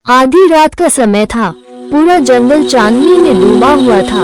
आधी रात का समय था। पूरा जंगल चांदनी में डूबा हुआ था।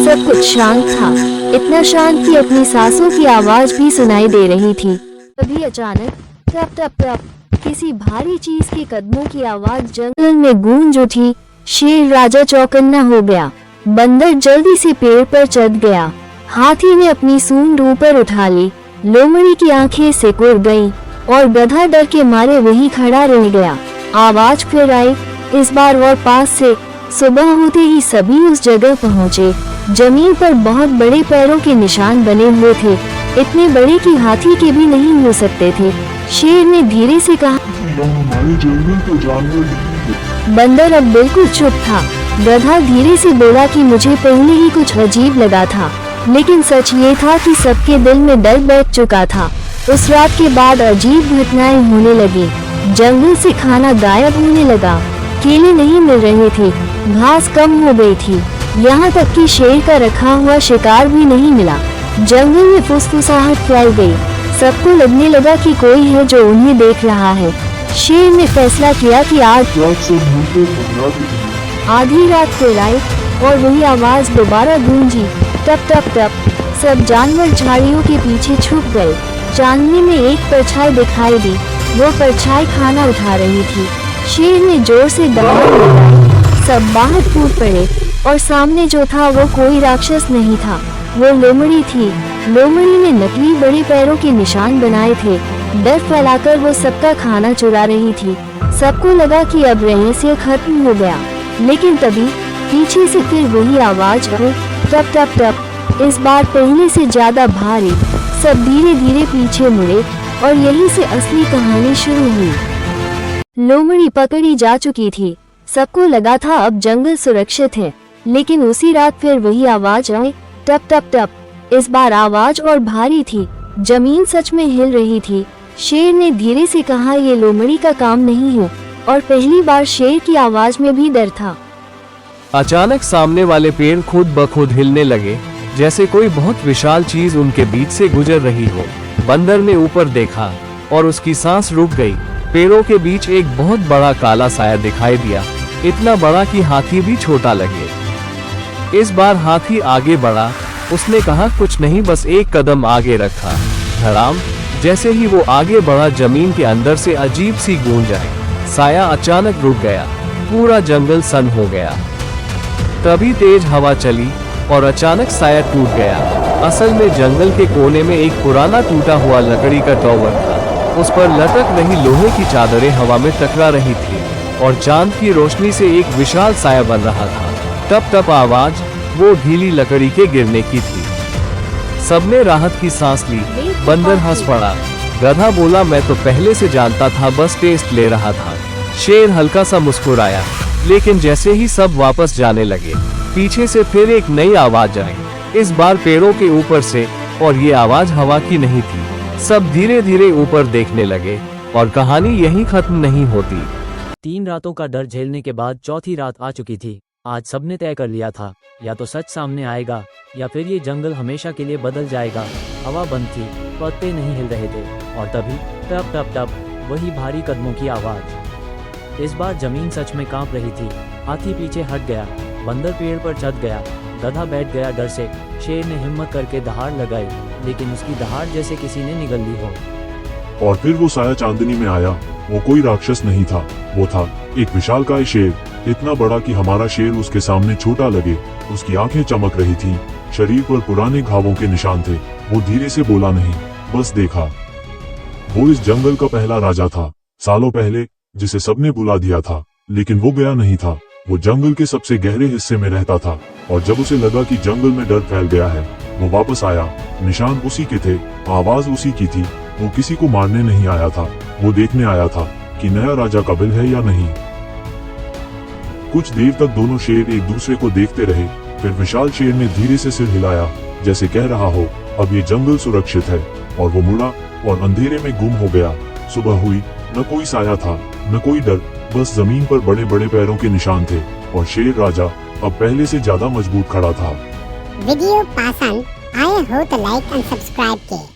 सब कुछ शांत था, इतना शांत कि अपनी सांसों की आवाज भी सुनाई दे रही थी। तभी अचानक टप टप टप किसी भारी चीज के कदमों की आवाज जंगल में गूंज उठी। शेर राजा चौकन्ना हो गया। बंदर जल्दी से पेड़ पर चढ़ गया। हाथी ने अपनी सूंड ऊपर उठा ली। लोमड़ी की आंखें सिकुड़ गईं और गधा डर के मारे वहीं खड़ा रह गया। आवाज फिर आई, इस बार और पास से। सुबह होते ही सभी उस जगह पहुंचे। जमीन पर बहुत बड़े पैरों के निशान बने हुए थे, इतने बड़े कि हाथी के भी नहीं हो सकते थे। शेर ने धीरे से कहा, हमारे जंगल का जानवर नहीं है। बंदर अब बिल्कुल चुप था। गधा धीरे से बोला कि मुझे पहले ही कुछ अजीब लगा था, लेकिन सच ये था कि सबके दिल में डर बैठ चुका था। उस रात के बाद अजीब घटनाएं होने लगी। जंगल से खाना गायब होने लगा, केले नहीं मिल रहे थे, घास कम हो गई थी, यहाँ तक कि शेर का रखा हुआ शिकार भी नहीं मिला। जंगल में फुसफुसाहट फैल गई। सबको लगने लगा कि कोई है जो उन्हें देख रहा है। शेर ने फैसला किया कि आज आधी रात फिर आई और वही आवाज दोबारा गूंजी, टप टप टप। सब जानवर झाड़ियों के पीछे छुप गए। चांदनी में एक परछाई दिखाई दी। वो परछाई खाना उठा रही थी। शेर ने जोर से दहाड़ लगाई। सब बाहर कूद पड़े और सामने जो था वो कोई राक्षस नहीं था, वो लोमड़ी थी। लोमड़ी ने नकली बड़े पैरों के निशान बनाए थे। डर फैलाकर वो सबका खाना चुरा रही थी। सबको लगा कि अब रहस्य खत्म हो गया, लेकिन तभी पीछे से फिर वही आवाज आई, टप टप टप। इस बार पहले से ज्यादा भारी। सब धीरे धीरे पीछे मुड़े और यहीं से असली कहानी शुरू हुई। लोमड़ी पकड़ी जा चुकी थी। सबको लगा था अब जंगल सुरक्षित है, लेकिन उसी रात फिर वही आवाज आई, टप टप टप। इस बार आवाज और भारी थी। जमीन सच में हिल रही थी। शेर ने धीरे से कहा, ये लोमड़ी का काम नहीं है। और पहली बार शेर की आवाज में भी डर था। अचानक सामने वाले पेड़ खुद ब खुद हिलने लगे, जैसे कोई बहुत विशाल चीज उनके बीच से गुजर रही हो। बंदर ने ऊपर देखा और उसकी सांस रुक गई। पेड़ों के बीच एक बहुत बड़ा काला साया दिखाई दिया, इतना बड़ा कि हाथी भी छोटा लगे। इस बार हाथी आगे बढ़ा। उसने कहा, कुछ नहीं, बस एक कदम आगे रखा। धड़ाम। जैसे ही वो आगे बढ़ा, जमीन के अंदर से अजीब सी गूंज आई। साया अचानक रुक गया। पूरा जंगल सन हो गया। तभी तेज हवा चली और अचानक साया टूट गया। असल में जंगल के कोने में एक पुराना टूटा हुआ लकड़ी का टॉवर था। उस पर लटक रही लोहे की चादरें हवा में टकरा रही थी और चांद की रोशनी से एक विशाल साया बन रहा था। टप टप आवाज वो ढीली लकड़ी के गिरने की थी। सबने राहत की सांस ली। बंदर हंस पड़ा। गधा बोला, मैं तो पहले से जानता था, बस टेस्ट ले रहा था। शेर हल्का सा मुस्कुराया, लेकिन जैसे ही सब वापस जाने लगे, पीछे से फिर एक नई आवाज आई। इस बार पेड़ों के ऊपर से, और ये आवाज हवा की नहीं थी। सब धीरे धीरे ऊपर देखने लगे और कहानी यहीं खत्म नहीं होती। 3 रातों का डर झेलने के बाद चौथी रात आ चुकी थी। आज सबने तय कर लिया था, या तो सच सामने आएगा या फिर ये जंगल हमेशा के लिए बदल जाएगा। हवा बंद थी, पत्ते नहीं हिल रहे थे और तभी टप टप टप वही भारी कदमों की आवाज। इस बार जमीन सच में कांप रही थी। हाथी पीछे हट गया। बंदर पेड़ पर चढ़ गया। गधा बैठ गया डर से। शेर ने हिम्मत करके दहाड़ लगाई, लेकिन उसकी दहाड़ जैसे किसी ने निगल ली हो। और फिर वो साया चांदनी में आया। वो कोई राक्षस नहीं था, वो था एक विशालकाय शेर, इतना बड़ा कि हमारा शेर उसके सामने छोटा लगे। उसकी आंखें चमक रही थीं, शरीर पर पुराने घावों के निशान थे। वो धीरे से बोला नहीं, बस देखा। वो इस जंगल का पहला राजा था, सालों पहले, जिसे सबने बुला दिया था, लेकिन वो गया नहीं था। वो जंगल के सबसे गहरे हिस्से में रहता था और जब उसे लगा कि जंगल में डर फैल गया है, वो वापस आया। निशान उसी के थे, आवाज उसी की थी। वो किसी को मारने नहीं आया था, वो देखने आया था कि नया राजा काबिल है या नहीं। कुछ देर तक दोनों शेर एक दूसरे को देखते रहे। फिर विशाल शेर ने धीरे से सिर हिलाया, जैसे कह रहा हो, अब ये जंगल सुरक्षित है। और वो मुड़ा और अंधेरे में गुम हो गया। सुबह हुई, न कोई साया था, न कोई डर, बस जमीन पर बड़े बड़े पैरों के निशान थे और शेर राजा अब पहले से ज्यादा मजबूत खड़ा था। वीडियो पसंद आए हो तो लाइक एंड सब्सक्राइब के।